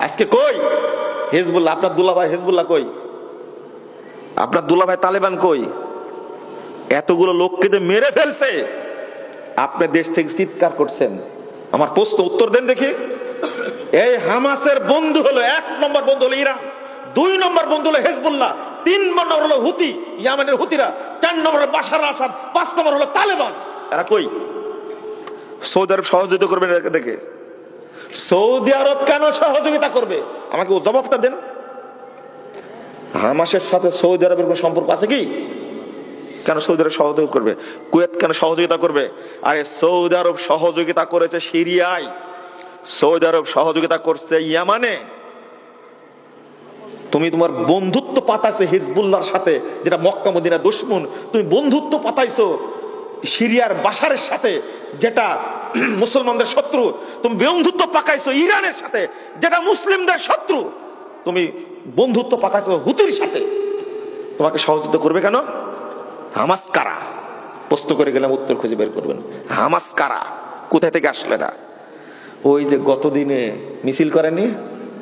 আজকে কই হিজবুল্লাহ? আপনার দুলাভাই হিজবুল্লাহ কই? আপনার দুলাভাই তালেবান কই? এতগুলো লোককে যে মেরে ফেলছে, আপনি দেশ থেকে চিৎকার করছেন। আমার প্রশ্ন উত্তর দেন দেখি। এই হামাসের বন্ধু হলো, 1 নম্বর বন্ধু হলো ইরান, 2 নম্বর বন্ধু হলো হিজবুল্লাহ, 3 নম্বর হলো হুতি, ইয়ামেনের হুতিরা, 4 নম্বর হলো বাশার আসাদ, 5 নম্বর হলো তালেবান। এরা কই? সৌদি আরব সহযোগিতা করবে দেখে। সৌদি আরব কেন সহযোগিতা করবে? আমাকে জবাবটা দেন। হামাসের সাথে সৌদি আরবের কোন সম্পর্ক আছে কি? কেন সৌদি আরব সহযোগিতা করবে? কুয়েত কেন সহযোগিতা করবে? আরে সৌদি আরব সহযোগিতা করেছে সিরিয়ায়, সৌদি আরব সহযোগিতা করছে ইয়ামানে। তুমি তোমার বন্ধুত্ব পাতাইছো হিজবুল্লাহর সাথে, যেটা মক্কা মদিনা দুশমন। তুমি বন্ধুত্ব পাতাইছো সিরিয়ার বাশারের সাথে, যেটা মুসলমানদের শত্রু। তুমি বন্ধুত্ব পাকাইছো ইরানের সাথে, যেটা মুসলিমদের শত্রু। তুমি বন্ধুত্ব পাকাইছো হুতির সাথে। তোমাকে সহযোগিতা করবে কেন? হামাস কারা? প্রশ্ন করে গেলাম, উত্তর খুঁজে বের করবেন। হামাস কারা? কোথায় থেকে আসলে না? ওই যে গতদিনে মিছিল করেনি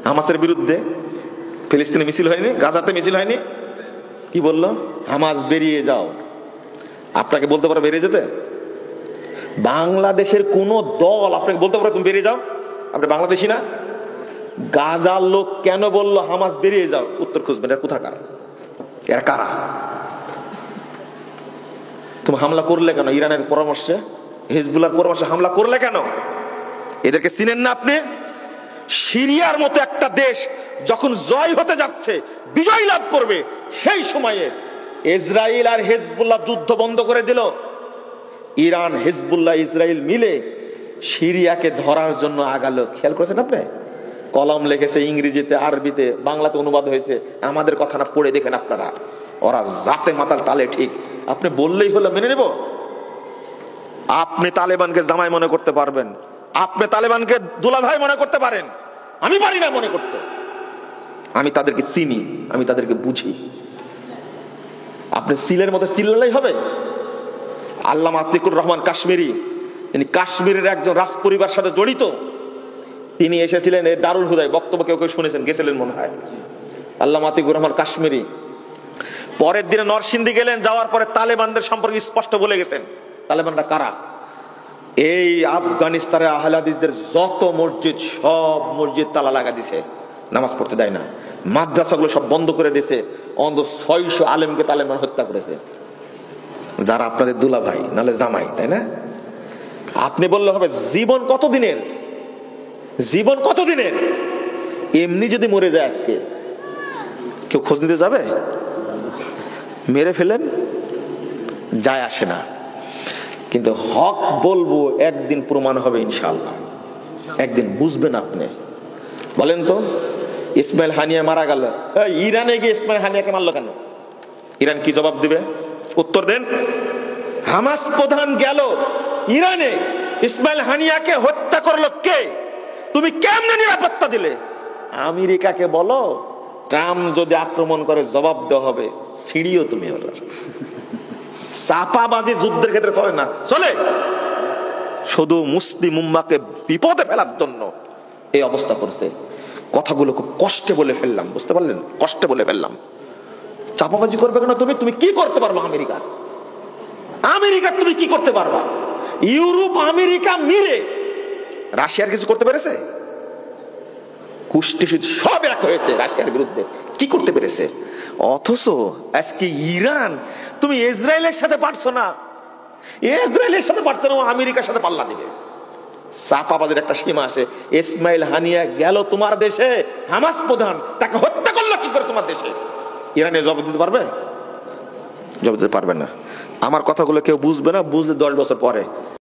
হামাসের বিরুদ্ধে, ফিলিস্তিনে মিছিল হয়নি, গাজাতে মিছিল হয়নি? কি বললো? হামাস বেরিয়ে যাও। আপনাকে বলতে পারে বেরিয়ে যেতে? বাংলাদেশের কোন দল আপনাকে বলতে পারে তুমি বেরিয়ে যাও? আপনি বাংলাদেশি না? গাজার লোক কেন বললো হামাস বেরিয়ে যাও? উত্তর খুঁজবেন। এরা কোথাকার? এরা কারা? তুমি হামলা করলে কেন? ইরানের পরামর্শে, হিজবুল্লাহর পরামর্শে হামলা করলে কেন? এদেরকে চিনেন না আপনি? সিরিয়ার মতো একটা দেশ যখন জয় হতে যাচ্ছে, বিজয় লাভ করবে, সেই সময়ে ইসরায়েল আর হিজবুল্লাহ যুদ্ধ বন্ধ করে দিল। ইরান, হিজবুল্লাহ, ইসরায়েল মিলে সিরিয়াকে ধরার জন্য আগালো। খেয়াল করেছেন আপনি? কলম লিখেছে ইংরেজিতে, আরবিতে, বাংলাতে অনুবাদ হয়েছে। আমাদের কথা না পড়ে দেখেন আপনারা। ওরা জাতে মাতাল তালে ঠিক। আপনি বললেই হলো মেনে নেব? আপনি তালেবানকে জামাই মনে করতে পারবেন, আপনি তালেবানকে দুলাভাই মনে করতে পারেন, আমি পারি না মনে করতে। আমি তাদেরকে চিনি, আমি তাদেরকে বুঝি। আপনি সিলের মতো চিল্লালেই হবে? আল্লামা আতিকুর রহমান কাশ্মীরি, তিনি কাশ্মীরের একজন রাজ পরিবার সাথে জড়িত। তিনি এসেছিলেন এই দারুল হুদায়, বক্তব্য কেউ কেউ শুনেছেন, গেছিলেন মনে হয়। আল্লামা আতিকুর রহমান কাশ্মীরি পরের দিনে নরসিংদী গেলেন, যাওয়ার পরে তালেবানদের সম্পর্কে স্পষ্ট বলে গেছেন। তালেবানরা কারা? এই আফগানিস্তানের আহলে হাদিসদের যত মসজিদ, সব মসজিদ তালা লাগা দিছে, নামাজ পড়তে দেয় না। মাদ্রাসাগুলো সব বন্ধ করে দিয়েছে। অন্তত 600 আলেমকে তালেবান হত্যা করেছে, যারা আপনাদের দুলা ভাই নালে জামাই, তাই না? আপনি বললে হবে জীবন কতদিনের? জীবন কতদিনের? এমনি যদি মরে যায় আজকে, কেউ খোঁজ নিতে যাবে? মেরে ফেলেন, যায় আসে না। কিন্তু হক বলবো, একদিন প্রমাণ হবে ইনশাআল্লাহ, একদিন বুঝবেন আপনি। বলেন তো, ইসমাইল হানিয়া মারা গেল, ইরানে গিয়ে ইসমাইল হানিয়াকে মারলো কেন? ইরান কি জবাব দিবে? উত্তর দেন। হামাস প্রধান গেল ইরানে, ইসমাইল হানিয়াকে হত্যা করলো কে? তুমি কেমনে নিরাপত্তা দিলে? আমেরিকাকে বলো, ট্রাম্প যদি আক্রমণ করে জবাব দেওয়া হবে। সিঁড়িও তুমি ওর চাপাবাজি যুদ্ধের ক্ষেত্রে চলে না, চলে শুধু মুসলিম উম্মাকে বিপদে ফেলার জন্য এই অবস্থা করছে। কথাগুলো খুব কষ্টে বলে ফেললাম, বুঝতে পারলেন? কষ্টে বলে ফেললাম। চাপাবাজি করবে কেন? তুমি কি করতে পারবা? আমেরিকা তুমি কি করতে পারবা? ইউরোপ আমেরিকা মিলে রাশিয়ার কিছু করতে পেরেছে? কুষ্টি সব এক হয়েছে রাশিয়ার বিরুদ্ধে, কি করতে পেরেছে? অথচ আজকে ইরান, তুমি ইসরায়েলের সাথে পারছো না, ইসরায়েলের সাথে পারছো না, আমেরিকার সাথে পাল্লা দিবে। চাপাবাজের একটা সীমা আসে। ইসমাইল হানিয়া গেল তোমার দেশে, হামাস প্রধান, তাকে হত্যা করলো কি করে তোমার দেশে? ইরানে জবাব দিতে পারবে? জবাব দিতে পারবে না। আমার কথাগুলো কেউ বুঝবে না, বুঝলে 10 বছর পরে